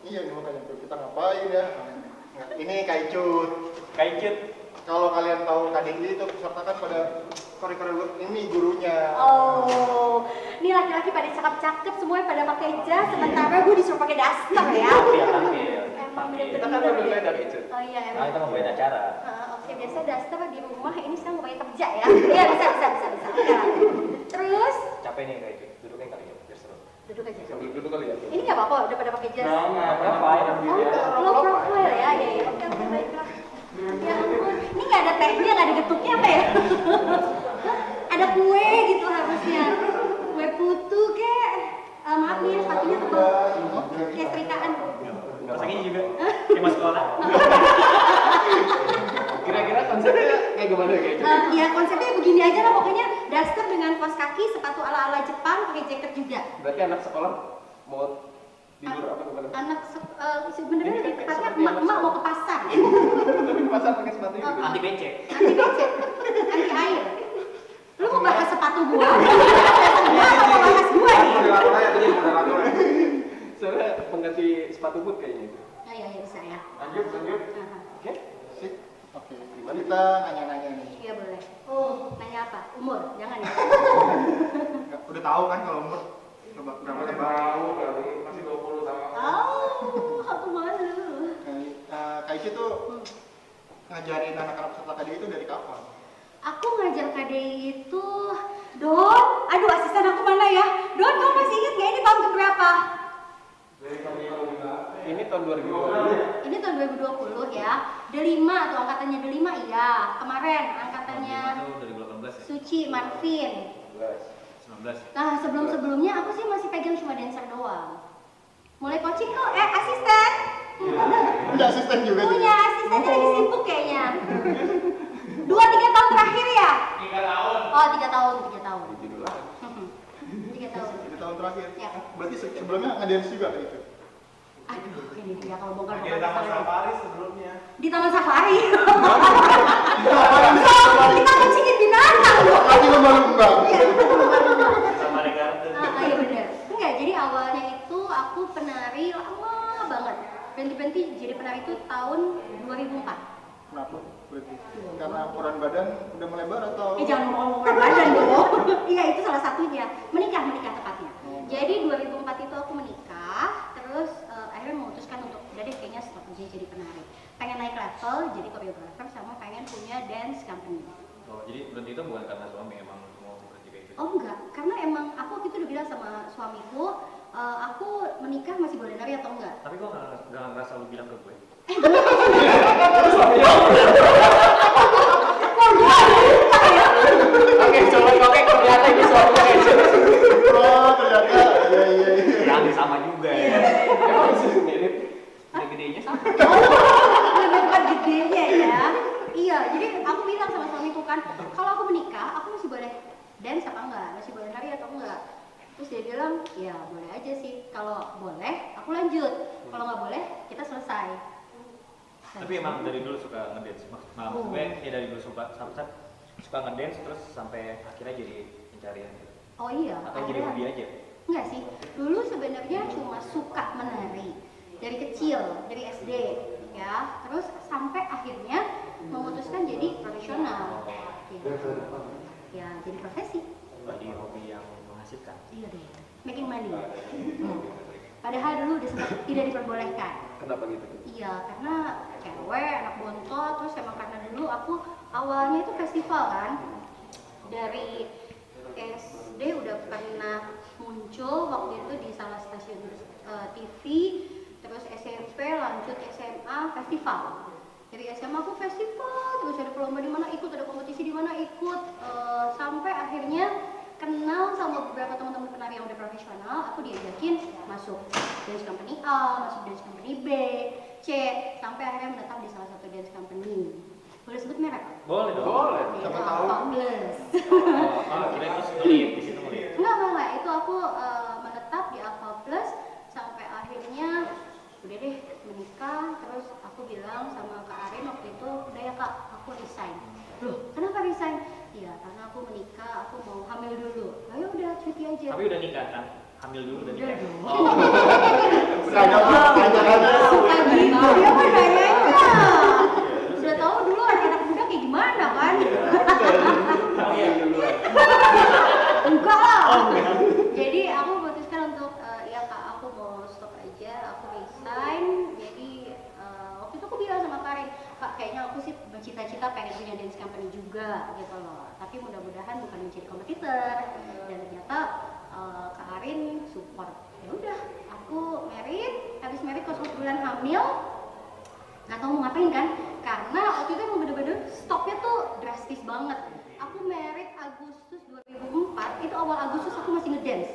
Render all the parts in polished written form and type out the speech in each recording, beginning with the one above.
Iya nih makanya tuh kita ngapain ya? Ini Kaicut. Kaicut. Kalau kalian tahu KDI itu peserta kan pada kore-kore ini gurunya. Oh, ini laki-laki pada cakep-cakep semuanya pada pakai jas, sementara gue disuruh pakai daster ya. Iya tampil. Emang Kita bener-bener kan ya. berbeda gitu. Oh iya Nah, emang. kita mau buat acara. Oke, biasa daster di rumah, ini sekarang gue pakai kerja ya. Iya bisa. Ya. Terus Capek nih Kaicut. Duduknya kali ya, biar seru. duduk aja. Duduk kali ya. Ini nggak apa-apa, udah pada pakai jas. Profile Oh, low profile ya, ya. Oke, baiklah. Ya ampun, ini nggak ada tehnya, nggak ada getuknya apa ya? Ada kue gitu harusnya. Kue putu kek. Maaf nih, sepatunya tebal. Kayak serikaan. Enggak usah gini juga. Kayak mau sekolah. Kira-kira konsepnya kayak gimana kayak gitu? Ya konsepnya begini aja lah, pokoknya daster dengan kaos kaki, sepatu ala-ala Jepang, pakai jaket juga. Berarti anak sekolah mau tidur apa gimana? Anak sebenarnya Ini lebih kan tepatnya seperti anak emak mau sekolah. ke pasar. Tapi di pasar pakai sepatu gitu. Anti becek. Anti becek, anti air. Lu mau bahas sepatu gua? Gua apa mau bahas gua nih? Soalnya pengganti sepatu boot kayaknya itu. Iya bisa ya. Lanjut. Aha. Oke. Sip. Oke. Kita nanya-nanya nih. Iya boleh. Oh, nanya apa? Umur? Jangan ya. Udah tahu kan kalau umur berapa Tahu kali masih 20 sama. Oh, aku malu. Kaicut tuh ngajarin anak-anak peserta KDI itu dari kapan? Aku ngajar KDI itu, Don. Aduh, asisten aku mana ya? Don, kamu masih ingat nggak ini tahun keberapa? Ini tahun 2020. Ini tahun 2020 ya. D5 tuh angkatannya D5 iya. Kemarin angkatannya Itu 2018 ya? Suci Marvin. 19. Nah, sebelum-sebelumnya aku sih masih pegang cuma dancer doang. Mulai coaching tuh, asisten. Punya asisten juga. Punya asistennya lagi sibuk kayaknya. 2-3 tahun terakhir ya? 3 tahun. Oh, 3 tahun. 3 tahun. 3 tahun. Di tahun terakhir. Ya. Berarti sebelumnya ngedance juga gitu. Aduh, ini dia kalau bongkar Di Taman Safari sebelumnya. Di Taman Safari. So, kita kucingin binatang loh. Lagi lumba-lumba. Iya, kita lumba-lumba. Safari Garden. Iya benar. Enggak, jadi awalnya itu aku penari lama banget. Berhenti-berhenti jadi penari itu tahun 2004. Kenapa? Berarti karena ukuran badan udah melebar atau? Jangan ngomong badan dong. Iya, itu salah satunya. Menikah tepatnya. Jadi 2004 itu aku menikah, terus akhirnya memutuskan untuk udah deh kayaknya stop aja jadi penari. Pengen naik level jadi koreografer sama pengen punya dance company. Oh, jadi berhenti itu bukan karena suami emang mau berhenti kayak gitu? Oh enggak, karena emang aku waktu itu udah bilang sama suamiku, aku menikah masih boleh nari atau enggak? Tapi kok nggak ngerasa lu bilang ke gue? Oke, coba ternyata ini suami Oh, ternyata iya. yang sama juga ya. Emang sih mirip. Udah gedenya sama. Lebih bukan gedenya ya. Iya, jadi aku bilang sama suamiku kan, kalau aku menikah, aku masih boleh dance apa enggak? Masih boleh nari atau enggak? Terus dia bilang, ya boleh aja sih. Kalau boleh, aku lanjut. Kalau nggak boleh, kita selesai. Tapi emang dari dulu suka ngedance. Maksudnya ya dari dulu suka ngedance terus sampai akhirnya jadi pencarian gitu. Oh iya. Atau jadi hobi aja? Enggak sih. Dulu sebenarnya cuma suka menari dari kecil, dari SD ya. Terus sampai akhirnya memutuskan jadi profesional. Ya, jadi profesi. Jadi hobi yang menghasilkan. Iya deh. Making money. Padahal dulu udah sempat tidak diperbolehkan. Kenapa gitu? Iya, karena cewek, anak bontot, terus emang karena dulu aku awalnya itu festival kan. Dari SD udah pernah muncul waktu itu di salah stasiun TV, terus SMP lanjut SMA festival. Dari SMA aku festival, terus ada perlomba di mana ikut, ada kompetisi di mana ikut, sampai akhirnya kenal sama beberapa teman-teman penari yang udah profesional. Aku diajakin masuk dance company A, masuk dance company B, C, sampai akhirnya menetap di salah satu dance company. Boleh sebut merek? Boleh dong. Boleh. Itu Siapa tahu. Fabulous. Kira terus ngelit di situ ngelit. Enggak, itu aku menetap di Alpha Plus sampai akhirnya udah deh menikah. Terus aku bilang sama Kak Arin waktu itu, udah ya Kak, aku resign. Loh, kenapa resign? Iya, karena aku menikah, aku mau hamil dulu. Ayo udah cuti aja. Tapi udah nikah kan? hamil dulu dan Udah nikah? dong. Tanya Suka gitu dia mah nanyanya. Udah tahu dulu anak muda kayak gimana kan? Oh iya duluan. Enggak lah. Oh enggak. Jadi aku memutuskan untuk ya kak aku mau stop aja, aku resign. Jadi waktu itu aku bilang sama Karin, kak kayaknya aku sih bercita-cita pengen punya dance company juga gitu loh. Tapi mudah-mudahan bukan menjadi kompetitor. Dan ternyata Kak Karin support. Ya udah, aku merit, habis merit pas bulan hamil, nggak tahu mau ngapain kan? Karena waktu itu emang bener-bener stopnya tuh drastis banget. Aku merit Agustus 2004, itu awal Agustus aku masih ngedance.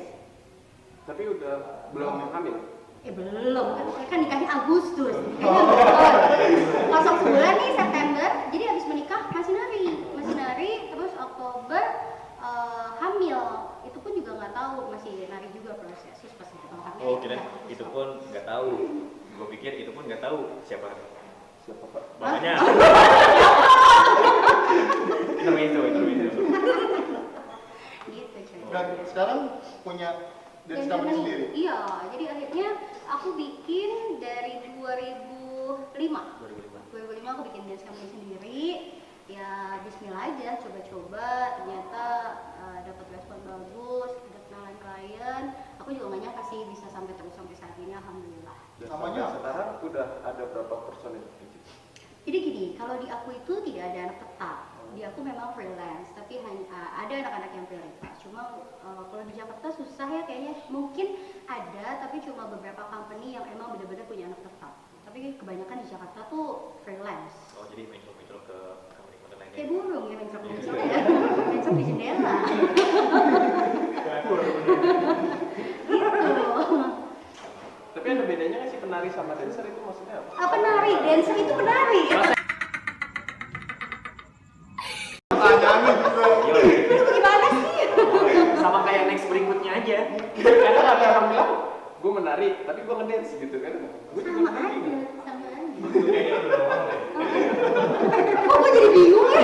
Tapi udah belum hamil. Belum, kan nikahnya Agustus. Kosong sebulan nih September, jadi habis menikah masih nari, terus Oktober hamil. Itu pun juga nggak tahu, masih nari juga proses. Terus pas hamil. Oh kira itu pun nggak tahu. Gue pikir itu pun nggak tahu siapa Pak? bapaknya. Itu. Gitu coy. Dan sekarang punya dance company sendiri. Iya, jadi akhirnya aku bikin dari 2005 aku bikin dance company sendiri. Ya bismillah aja, coba-coba, ternyata dapat respon bagus, ada kenalan klien. Aku juga nggak nyangka sih bisa sampai saat ini, alhamdulillah. Dan Namanya sampai sekarang udah ada berapa personil? Jadi gini, kalau di aku itu tidak ada anak tetap. Di aku memang freelance, tapi hanya ada anak-anak yang prioritas. Cuma kalau di Jakarta susah ya kayaknya. Mungkin ada, tapi cuma beberapa company yang emang benar-benar punya anak tetap. Tapi kebanyakan di Jakarta tuh freelance. Oh jadi mencol ke company lainnya. Kayak burung ya mencok-mencok ya. Mencok di jendela. Gitu. Tapi ada bedanya nggak sih penari sama dancer itu maksudnya apa? Penari, dancer itu penari. Pertanyaannya juga. Itu gimana sih? Sama kayak next berikutnya aja. Kadang ada orang bilang, gue menari, tapi gue ngedance gitu kan? Gue juga Sama menari. aja, sama aja. Kok gue jadi bingung ya?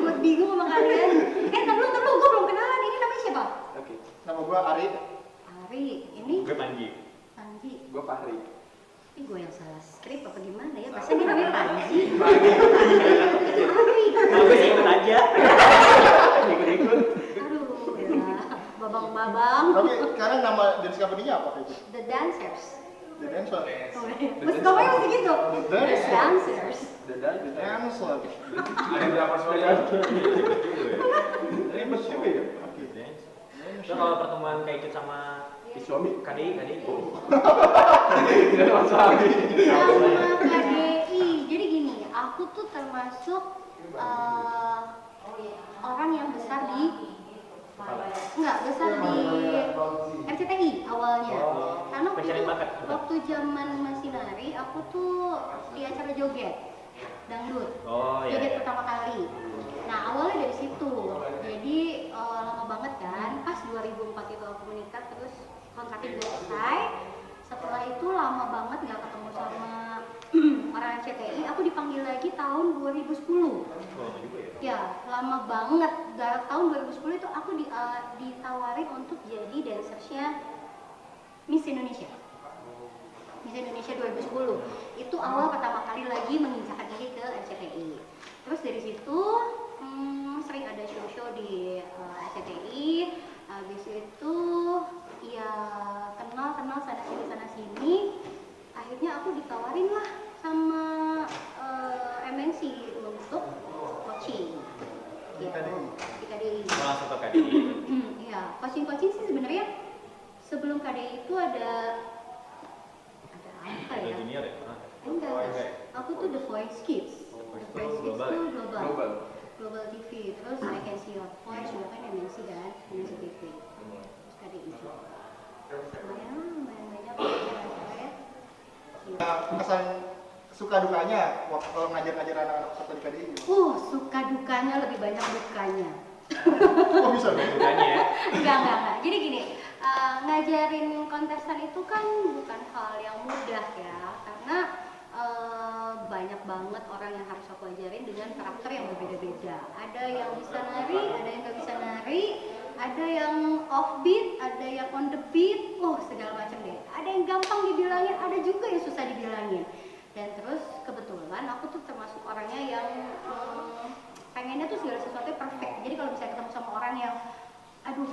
Buat bingung sama kalian. Ntar dulu, gue belum kenalan. Ini namanya siapa? Oke, Nama gua Ari. Ari, ini Gue Panji. Panji. gue Fahri. Ini gue yang salah skrip apa gimana ya? Pasti dia namanya Panji. Itu Ari. Nah, gue sih ikut aja. Ikut-ikut. Aduh, ya. Babang-babang. Tapi sekarang nama dance company-nya apa kayak gitu? The Dancers. The Dancer. Terus ngomongnya masih gitu. The Dancers. Dancers. Dadah, The dadah. Dancer. Ada berapa personil? Ribet juga ya? Oke. Terus kalau pertemuan kayak ikut sama Suami? KDI. Tidak masalah. Sama KDI. Jadi gini, aku tuh termasuk orang yang besar di RCTI awalnya. Karena waktu pencari itu, bakat. waktu zaman masih nari, aku tuh di acara joget dangdut. Oh iya. Joget pertama kali. Nah awalnya dari situ. Jadi lama banget kan. Pas 2004 itu aku menikah, terus kontraknya gue selesai. Setelah itu lama banget gak ketemu sama orang RCTI. Aku dipanggil lagi tahun 2010. Oh, juga ya. Ya, lama banget. Tahun 2010 itu aku ditawarin untuk jadi dancersnya Miss Indonesia. Miss Indonesia 2010. Itu awal pertama kali lagi menginjakan diri ke RCTI. Terus dari situ sering ada show-show di RCTI. Habis itu ya kenal sana sini. Akhirnya aku ditawarin lah sama MNC untuk coaching. Di KDI. Di KDI. Oh, langsung ke KDI. Iya, coaching sih sebenarnya sebelum KDI itu ada apa Ada ya? junior ya? Enggak, Oh, enggak. aku tuh The Voice Kids. The Voice Kids global tuh ya? global. Global. Global TV. Terus I Can See Your Voice juga kan MNC kan, MNC TV. Terus KDI juga. Lumayan banyak ya. Kesan suka dukanya waktu kalau ngajar anak-anak peserta di KDI. Suka dukanya lebih banyak dukanya. Kok bisa? Bukannya ya. Enggak. Jadi gini, ngajarin kontestan itu kan bukan hal yang mudah ya, karena banyak banget orang yang harus aku ajarin dengan karakter yang berbeda-beda. Ada yang bisa nari, ada yang nggak bisa nari, ada yang offbeat, ada yang on the beat, segala macam deh. Ada yang gampang dibilangin, ada juga yang susah dibilangin. Dan terus kebetulan aku tuh termasuk orangnya yang pengennya tuh segala sesuatu perfect. Jadi kalau misalnya ketemu sama orang yang aduh,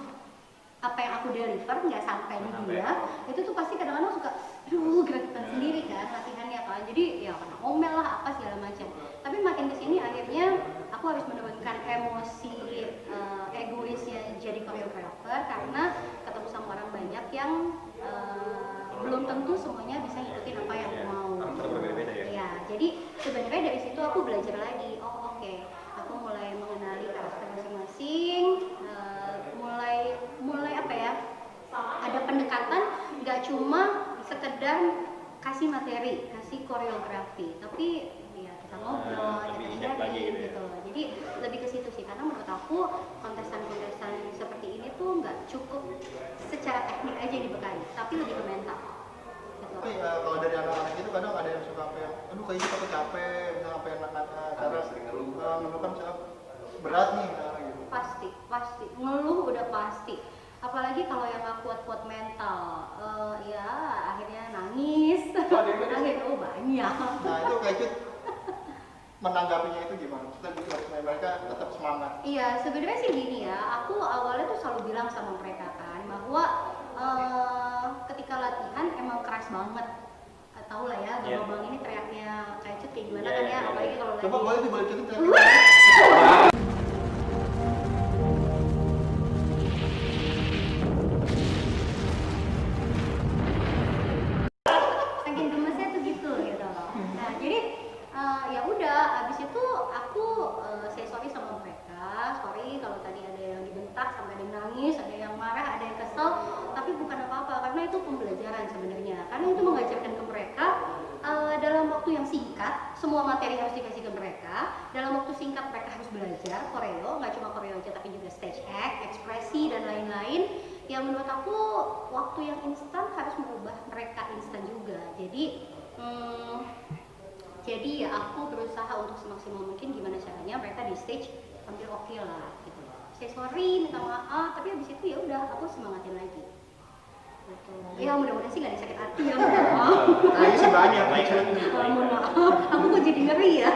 apa yang aku deliver nggak sampai di dia, itu tuh pasti kadang-kadang suka gregetan sendiri kan latihannya kan. Jadi ya kena omel lah apa segala macam. Tapi makin kesini akhirnya aku harus menurunkan emosi egoisnya jadi koreografer karena ketemu sama orang banyak yang belum tentu semuanya bisa ngikutin apa yang aku mau. Orang berbeda-beda ya. Ya, jadi sebenarnya dari situ aku belajar lagi. Oh oke, aku mulai mengenali karakter masing-masing. Mulai apa ya? Ada pendekatan, nggak cuma sekedar kasih materi, kasih koreografi, tapi ya kita ngobrol, lebih kita in-depth lagi sharing gitu ya. gitu. Jadi lebih ke situ sih, karena menurut aku kontestan-kontestan seperti ini tuh nggak cukup secara teknik aja dibekali, tapi lebih ke mental. Gitu. Tapi kalau dari anak-anak itu kadang ada yang suka apa yang, aduh kayaknya aku capek, misalnya apa yang karena sering ngeluh. ngeluh kan misalnya berat nih misalnya gitu. Pasti ngeluh udah pasti, apalagi kalau yang nggak kuat mental, ya akhirnya nangis. Akhirnya banyak. Nah itu kayak gitu menanggapinya itu gimana? Kita bikin mereka tetap semangat. Iya, sebenarnya sih gini ya, aku awalnya tuh selalu bilang sama mereka kan bahwa ketika latihan emang keras banget. Tahu lah ya, Bang ini teriaknya kayak cut kayak gimana kan ya, apalagi kalau lagi. Coba boleh dibalikin teriak. Saking gemesnya tuh gitu loh. Nah jadi ya udah, abis itu aku say sorry sama mereka, sorry kalau tadi ada yang dibentak sampai ada yang nangis, ada yang marah, ada yang kesel, tapi bukan apa-apa karena itu pembelajaran sebenarnya, karena itu mengajarkan ke mereka dalam waktu yang singkat, semua materi harus dikasih ke mereka, dalam waktu singkat mereka harus belajar koreo, nggak cuma koreo aja tapi juga stage act, ekspresi dan lain-lain. Yang menurut aku waktu yang instan harus merubah mereka instan juga. Jadi ya aku berusaha untuk semaksimal mungkin gimana caranya mereka di stage tampil oke lah gitu. Say sorry, minta maaf, tapi habis itu ya udah aku semangatin lagi. Gitu. Ya mudah-mudahan sih gak ada sakit hati ya. Kayaknya sih banyak. Mohon maaf, aku kok jadi ngeri ya.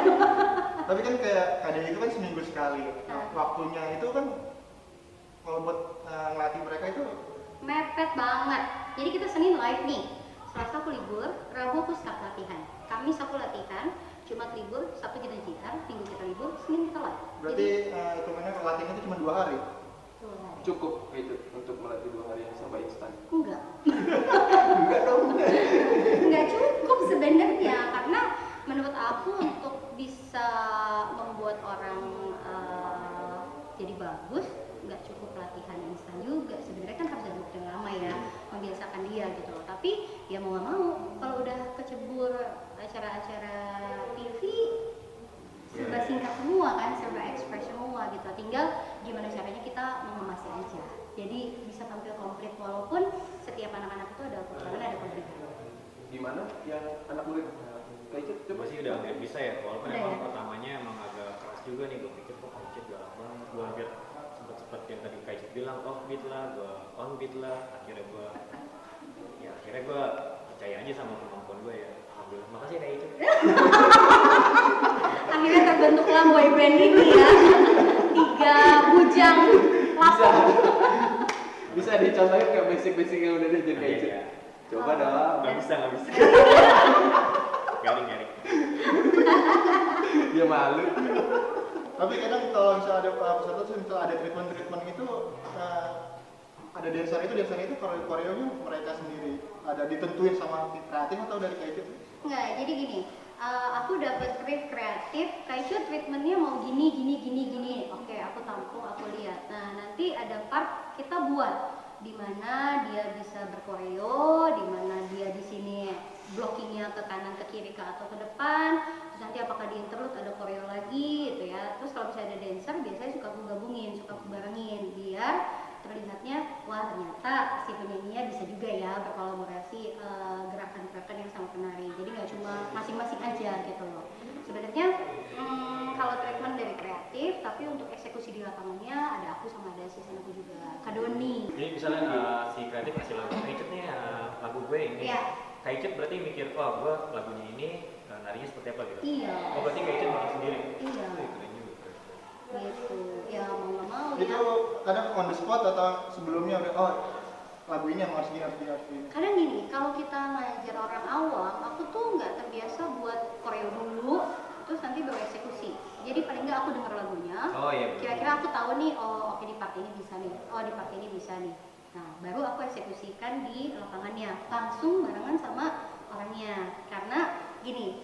Tapi kan kayak kadang itu kan seminggu sekali. Waktunya itu kan kalau buat ngelatih mereka itu Mepet banget. Jadi kita Senin live nih. Selasa aku libur, Rabu aku start latihan. Kamis aku latihan, Jumat libur, Sabtu kita JR, Minggu kita libur, Senin kita live. berarti hitungannya latihannya itu cuma 2 hari. Cukup itu untuk melatih 2 hari yang serba instan. Enggak. Enggak dong. Nggak cukup sebenarnya, karena menurut aku untuk bisa membuat orang jadi bagus nggak cukup latihan instan juga. Sebenarnya kan harus dalam waktu yang lama ya, membiasakan dia gitu loh. Tapi ya mau nggak mau, kalau udah kecebur acara-acara TV serba singkat semua kan, serba ekspres semua gitu. Tinggal gimana caranya kita mengemasnya aja. Jadi bisa tampil komplit walaupun setiap anak-anak itu ada kekurangan, ada kelebihan. Gimana yang anak murid kayak gitu? Coba sih udah nggak bisa ya, walaupun Udah emang ya? pertamanya emang agak keras juga nih. Gue pikir kok Kaicit galak banget, gue hampir sempet yang tadi Kaicit bilang off beat lah, gue on beat lah. Akhirnya gue percaya aja sama kemampuan gue ya. Alhamdulillah, makasih ya Kaicit. Akhirnya terbentuklah boy band ini ya. 3 bujang lapor. Bisa dicontohin nggak basic-basic yang udah diajarin kayak gitu? Iya. Coba dong. Nggak bisa. Garing. Iya, Dia malu. Tapi kadang kalau misalnya ada peserta tuh misalnya ada treatment itu ada dancer itu koreonya mereka sendiri ada ditentuin sama kreatif atau dari kayak gitu? Enggak, jadi gini, aku dapat brief kreatif, Kaicit treatmentnya mau gini. Oke, aku tampung, aku lihat. Nah, nanti ada part kita buat di mana dia bisa berkoreo, di mana dia di sini blockingnya ke kanan, ke kiri, ke atau ke depan. Terus nanti apakah di interlude ada koreo lagi gitu ya. Terus kalau misalnya ada dancer, biasanya suka aku gabungin, suka aku barengin biar terlihatnya wah ternyata si penyanyinya bisa juga ya berkolaborasi gerakan-gerakan yang sama penari. Jadi nggak cuma masing-masing aja gitu loh. Sebenarnya kalau treatment dari kreatif, tapi untuk eksekusi di lapangannya ada aku sama ada asisten aku juga, Kak Doni. Jadi misalnya si kreatif kasih lagu Kaicut nih, lagu gue ini. Iya. Kaicut berarti mikir, oh gue lagunya ini narinya seperti apa gitu. Iya. Oh berarti Kaicut bikin sendiri. Iya. Wih, keren juga. Gitu. Ya mau nggak mau Itu ya. kadang on the spot atau sebelumnya udah oh lagu ini yang harus gini harus gini harus gini. Kadang gini, kalau kita ngajar orang awam, aku tuh nggak terbiasa buat koreo dulu, terus nanti baru eksekusi. Jadi paling nggak aku denger lagunya, Oh iya. kira-kira aku tahu nih, oh oke di part ini bisa nih, oh di part ini bisa nih. Nah, baru aku eksekusikan di lapangannya, langsung barengan sama orangnya. Karena gini,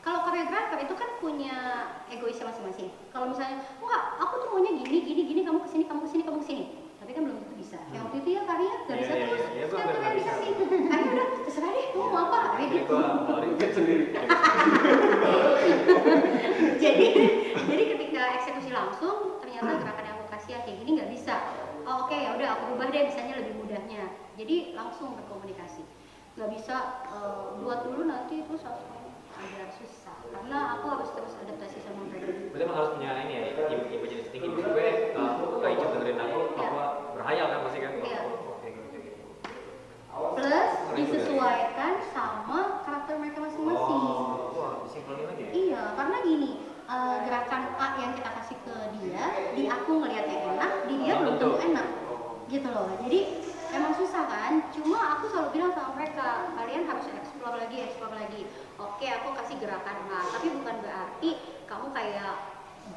kalau koreografer itu kan punya egoisnya masing-masing. Kalau misalnya, enggak, aku tuh maunya gini, kamu kesini, kamu kesini, kamu kesini. Tapi kan belum tentu bisa. Yang waktu itu ya Karya, gak bisa Iya, terus. iya, iya, Sekarang gua kan nggak bisa bisa. sih. Karya udah, terserah deh, kamu mau apa? Kayak Jadi gitu. gue Ribet sendiri. jadi ketika eksekusi langsung, ternyata gerakan yang aku kasih yang kayak gini nggak bisa. Oh, oke, ya udah aku ubah deh, misalnya lebih mudahnya. Jadi langsung berkomunikasi. Nggak bisa buat dulu nanti terus langsung agak susah. Karena aku harus terus adaptasi sama mereka. berarti emang harus punya ini ya, ibu jenis tinggi. Maksud gue, Kaicut dengerin aku, Iya. apa berhayal kan pasti kan? Iya. Oh, kayak gitu. Plus disesuaikan sama karakter mereka masing-masing. Oh, wah, disimpulin lagi ya? Iya, karena gini, gerakan A yang kita kasih ke dia, di aku ngelihatnya enak, di dia belum tentu enak, gitu loh. Jadi emang susah kan. Cuma aku selalu bilang sama mereka, kalian harus explore lagi. Oke, aku kasih gerakan A, tapi bukan berarti kamu kayak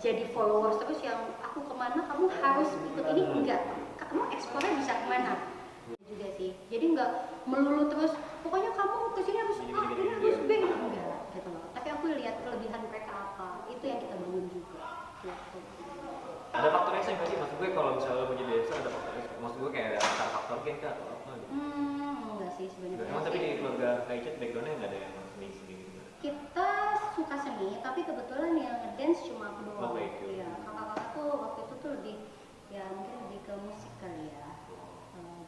jadi followers terus yang aku kemana kamu harus ikut ini, enggak. Kamu explore bisa kemana juga sih. Jadi enggak melulu terus pokoknya kamu kesini harus A, ini harus B, enggak gitu loh. Tapi aku lihat kelebihan mereka apa, itu yang kita bangun juga gitu. Ada faktor X nggak sih? Maksud gue kalau misalnya lo menjadi dancer ada faktor X. Maksud gue kayak ada faktor gen kah atau apa gitu? Enggak sih sebenarnya. Emang tapi sih. di keluarga Kaicut backgroundnya nggak ada yang seni gitu? Kita suka seni, tapi kebetulan yang ngedance cuma aku doang. Oh, baik. Iya, kakak-kakak tuh waktu itu tuh lebih ya mungkin lebih ke musik kali ya.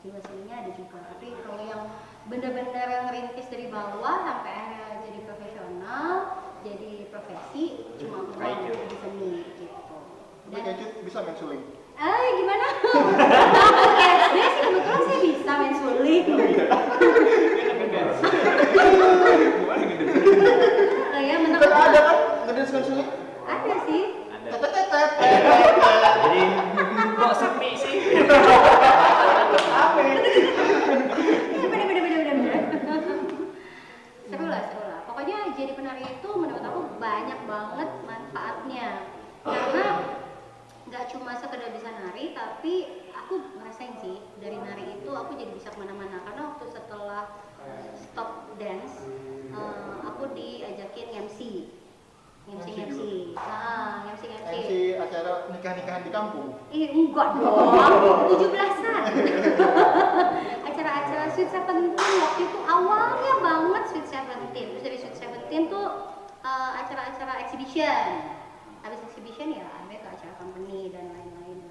Jiwa seninya ada juga. Tapi kalau yang bener-bener yang ngerintis dari bawah sampai akhirnya jadi profesional, jadi profesi, cuma aku doang Kaicut. di seni gitu. Tapi Kaicut bisa main suling. Gimana? SD sih kebetulan saya bisa main suling. Ya menang. Kan ada kan ngedance main suling? Ada sih. Ada. Tetetet. Jadi kok sepi sih? Iya bener. Seru lah. Pokoknya jadi penari itu menurut aku banyak banget manfaatnya. Karena nggak cuma sekedar bisa nari, tapi aku ngerasain sih dari nari itu aku jadi bisa kemana-mana. Karena waktu setelah stop dance, aku diajakin MC. MC MC. acara nikah-nikahan di kampung. Enggak dong, 17-an. Acara-acara Sweet Seventeen waktu itu awalnya banget Sweet Seventeen. Terus dari Sweet Seventeen tuh acara-acara exhibition. Habis exhibition ya ada ke acara company dan lain-lain.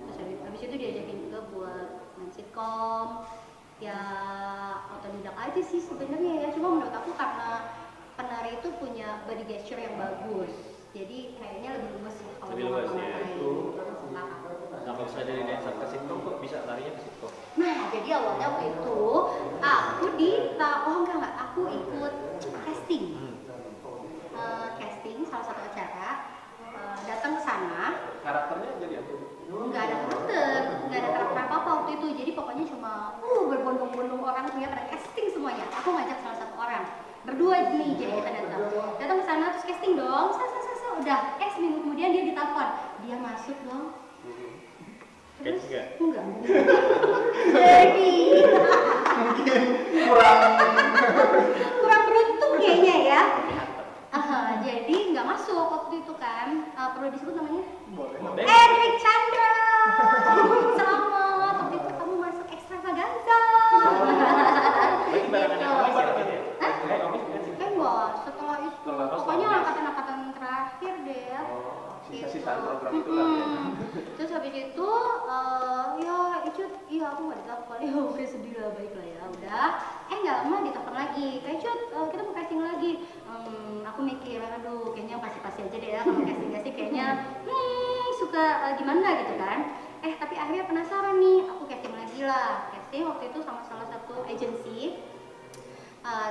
Terus habis itu diajakin juga buat main sitkom. Ya otodidak aja sih sebenarnya ya. Cuma menurut aku karena penari itu punya body gesture yang bagus. Jadi kayaknya lebih luas ya kalau Lebih mau luas, ya. ngapa-ngapain. Nah, kalau misalnya dari dancer ke sitkom kok bisa larinya ke sitkom? Nah, jadi awalnya waktu itu aku ikut casting. Casting salah satu acara. Datang ke sana, Karakternya jadi apa? nggak ada karakter apa-apa waktu itu. Jadi pokoknya cuma berbondong-bondong orang punya pada casting semuanya. Aku ngajak salah satu orang. Berdua nih jadi kita datang ke sana terus casting dong. Udah, seminggu kemudian dia ditelepon. Dia masuk dong. Terus Enggak. Jadi Mungkin kurang beruntung kayaknya ya. Jadi nggak masuk waktu itu kan. Perlu disebut namanya? boleh. Edric Chandra. Selamat, waktu itu kamu masuk extravaganza. Berarti barengan yang komis ya waktu itu ya? Hah? Kayak komis kan sih? Enggak, setelah itu. Setelah Pokoknya komis. angkatan-angkatan terakhir deh ya. Sisa-sisaan program itu lah ya. Terus habis itu, ya Icut, iya aku nggak ditelepon. Ya oke sedih lah, baik lah ya, udah. Nggak lama ditelepon lagi. Kayak Cut, kita mau casting lagi. Aku mikir, aduh kayaknya pasti-pasti aja deh ya kalau casting kayaknya suka bisa gimana gitu kan. Tapi akhirnya penasaran nih, aku casting lagi lah. Casting waktu itu sama salah satu agensi.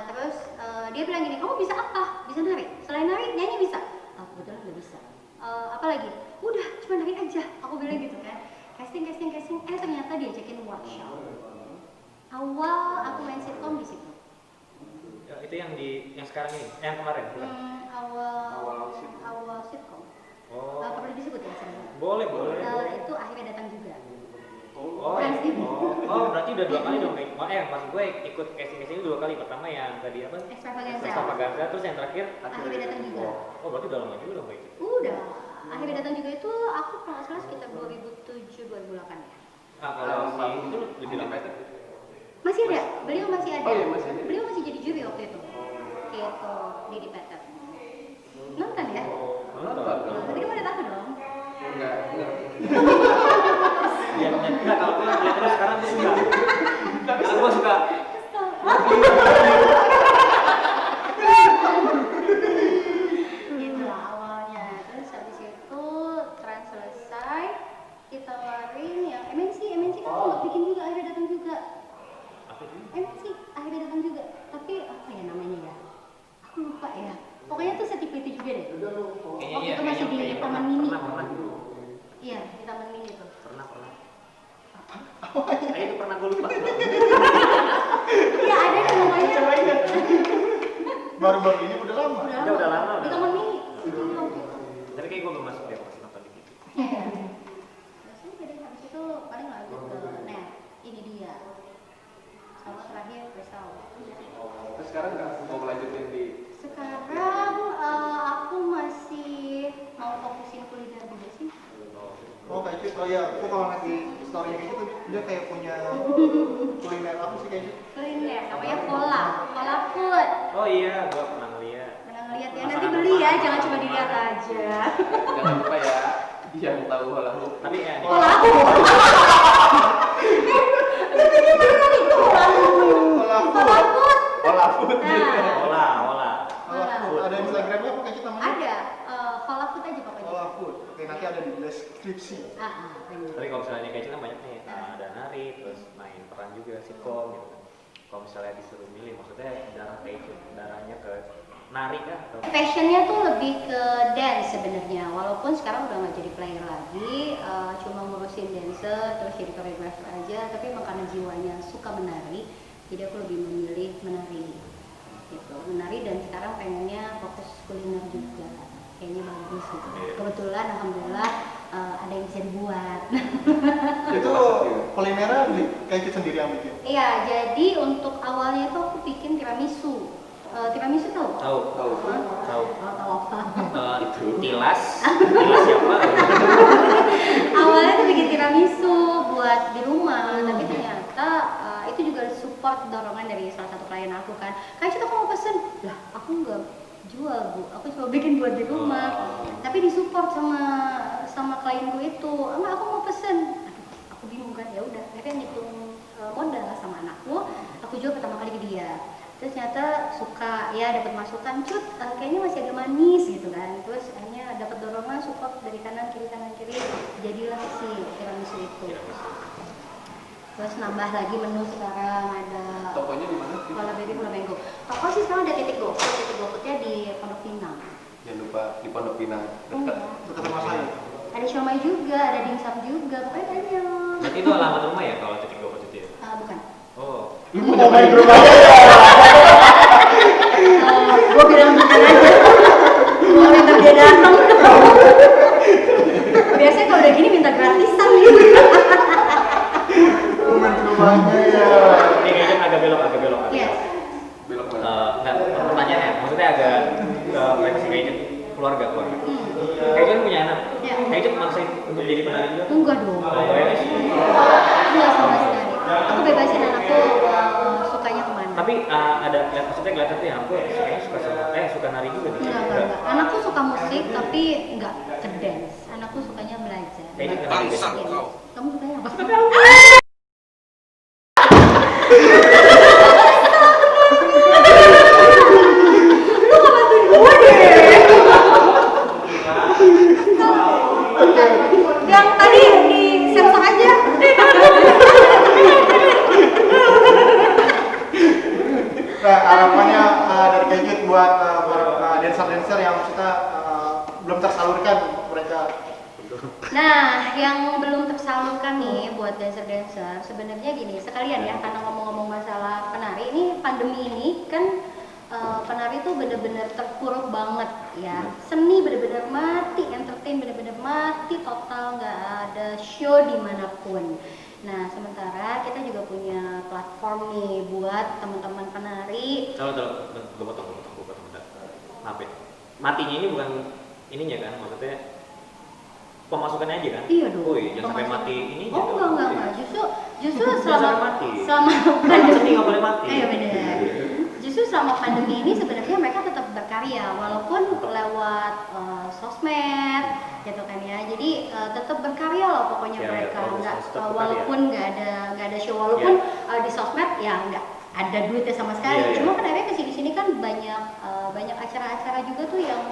Terus dia bilang gini, kamu bisa apa? Bisa nari? Selain nari, nyanyi bisa? Kebetulan udah bisa. Apa lagi? Udah, cuma nari aja. Aku bilang gitu kan. Casting. Ternyata diajakin workshop. Awal aku main sitkom di situ. Ya, itu yang sekarang ini, yang kemarin bukan? Awal sitkom. Oh. Apa boleh disebut ya sebenarnya? Boleh. Itu akhirnya datang juga. Berarti udah 2 kali dong kayak. Maksud gue ikut casting 2 kali. Pertama yang tadi apa? Extravaganza, terus yang terakhir akhirnya datang juga. Berarti udah lama juga dong kayak gitu. Udah. Akhirnya datang juga itu aku kalau nggak salah sekitar 2007-2008 ya. Kalau si itu lebih lama. Masih ada, beliau masih ada. Oh, iya, masih ada. Beliau masih jadi juri waktu itu. Gitu, Didi Petet. Nonton ya? Nonton. Tapi kamu udah tahu dong. Enggak. Iya, enggak kalau gue lihat terus sekarang gue suka. Karena gue suka. Gitu lah awalnya. Terus habis itu trans selesai, ditawarin yang MNC kan aku bikin juga, akhirnya datang juga. Apa itu? MNC akhirnya datang juga. Tapi apa ya namanya ya? Aku lupa ya. Pokoknya tuh setipe itu juga deh. Waktu itu masih di Taman Mini. Pernah. Iya, di Taman Mini tuh. Pernah. Kayak itu pernah gue lupa. Iya, ada nih namanya. Coba ingat. Baru-baru ini udah lama. Udah lama. Di Taman Mini. Tapi kayak gue belum masuk deh, masih nonton dikit. Terus udah deh, habis itu paling lanjut ke net. Ini dia. Sama terakhir pesawat. Terus sekarang nggak mau melanjutin di Sekarang aku masih mau fokusin kuliner juga sih. Oh kayak gitu. Oh iya, aku kalau ngasih story-nya kayak gitu dia kayak punya kuliner apa sih kayak gitu. Kuliner namanya Kola Food. Oh iya, gue pernah ngeliat. Pernah ngeliat ya, nanti beli ya, jangan cuma dilihat aja. jangan lupa ya yang tahu holahu. Tapi ya, Kola Food. Namanya beneran itu Kola Food. Nah, Ada Instagramnya apa kayak gitu namanya? ada Kola Food aja pokoknya. Kola Food. Oke, nanti ada di deskripsi. Bener. tapi kalau misalnya kayak gitu kan banyak nih, ada nari, terus main peran juga, sitkom gitu kan. Kalau misalnya disuruh milih, maksudnya darahnya ke nari kah? Atau Passionnya tuh lebih ke dance sebenarnya, walaupun sekarang udah nggak jadi player lagi, cuma ngurusin dancer terus jadi choreographer aja, tapi emang karena jiwanya suka menari, jadi aku lebih memilih menari gitu, menari, dan sekarang pengennya fokus kuliner juga, kayaknya bagus gitu. Kebetulan alhamdulillah ada yang bisa dibuat. Itu kulinernya kayak gitu sendiri yang bikin. Iya, jadi untuk awalnya tuh aku bikin tiramisu. Tiramisu tahu? tahu Tahu apa? itu tilas siapa? Awalnya tuh bikin tiramisu buat di rumah, tapi ternyata itu juga support dorongan dari salah satu klien aku kan. Kayak aku mau pesen, lah aku nggak jual bu, aku cuma bikin buat di rumah. Tapi disupport sama klienku itu, enggak aku mau pesen. Aduh, aku bingung kan, ya udah, akhirnya ngitung modal sama anakku, aku jual pertama kali ke dia. Terus ternyata suka, ya dapat masukan, kayaknya masih agak manis gitu kan. Terus akhirnya dapat dorongan support dari kanan kiri, jadilah si tiramisu itu. Terus nambah lagi menu sekarang, ada tokonya di mana? Kola Baby, Kola Mango. Toko sih sekarang ada titik GoFoodnya di Pondok Pinang. Jangan lupa di Pondok Pinang dekat. Dekat rumah saya. Ada siomay juga, ada dimsum juga, pokoknya banyak. Berarti itu alamat rumah ya kalau titik GoFood itu ya? Bukan. Oh, Lu mau main ke rumah ya? Gue bilang bukan aja. Mau minta dia datang. Biasanya kalau udah gini minta gratisan gitu. Lu main ke rumahnya ya. ini kayaknya agak belok. Yes. Belok mana? Enggak, pertanyaannya, maksudnya agak mereka sih kayaknya keluarga. Kayaknya punya anak. Ya. Kayaknya maksa untuk jadi penari juga. Enggak dong. Oh, ya. Enggak sama sekali. Aku bebasin anakku sukanya kemana. Tapi ada maksudnya kelihatan tuh ya, aku kayaknya suka nari juga nih. Enggak. Anakku suka musik tapi enggak ke dance. Anakku sukanya belajar. Kayaknya Iya. bangsat Iya. Kamu sukanya apa? Lu gak bantuin gue deh. Nah, harapannya dari Kak Ijut buat dancer-dancer yang kita belum tersalurkan mereka. Nah, yang belum tersalurkan nih buat dancer-dancer, sebenarnya gini, sekalian ya, karena ngomong-ngomong masalah penari ini, pandemi ini kan penari tuh bener-bener terpuruk banget ya. Seni bener-bener mati, entertain bener-bener mati total, nggak ada show dimanapun. Nah, sementara kita juga punya platform nih buat teman-teman penari. Kalau gue potong bentar. Maaf ya. Matinya ini bukan ininya kan, maksudnya pemasukannya aja kan? Iya dong. Woi, jangan sampai mati ini. Oh enggak. Justru Jangan sampai mati. selama Seni nggak boleh mati. Iya benar. Justru selama pandemi ini sebenarnya mereka tetap berkarya walaupun lewat sosmed gitu kan ya. Jadi tetap berkarya loh pokoknya Ya, mereka. ya, Nggak tetap berkarya. walaupun nggak ada show, walaupun di sosmed ya nggak ada duitnya sama sekali. Iya, iya. Cuma kan akhirnya kesini kan banyak acara-acara juga tuh yang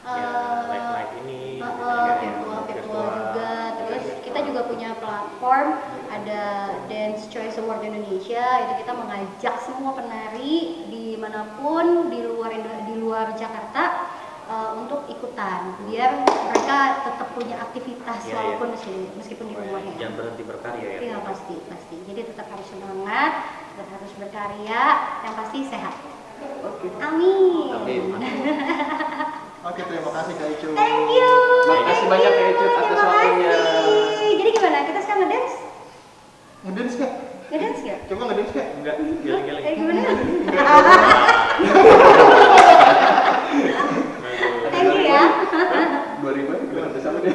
Live ini. virtual juga. Terus kita juga punya platform, ada Dance Choice Award Indonesia. Itu kita mengajak semua penari dimanapun di luar Jakarta untuk ikutan, biar mereka tetap punya aktivitas Iya, walaupun meskipun di rumahnya. Jangan berhenti berkarya ya. Iya pasti. Jadi tetap harus semangat, tetap harus berkarya, yang pasti sehat. Oke. Amin. Amin. Oke, terima kasih Kak Ijut. Thank you. Makasih banyak ya Ijut atas Terima waktunya. kasih. Jadi gimana? Kita sekarang ngedance? Ngedance Kak? Ngedance nggak? Coba ngedance Kak? Enggak, geleng-geleng. Gimana? Thank you ya. 2000 gimana sama dia?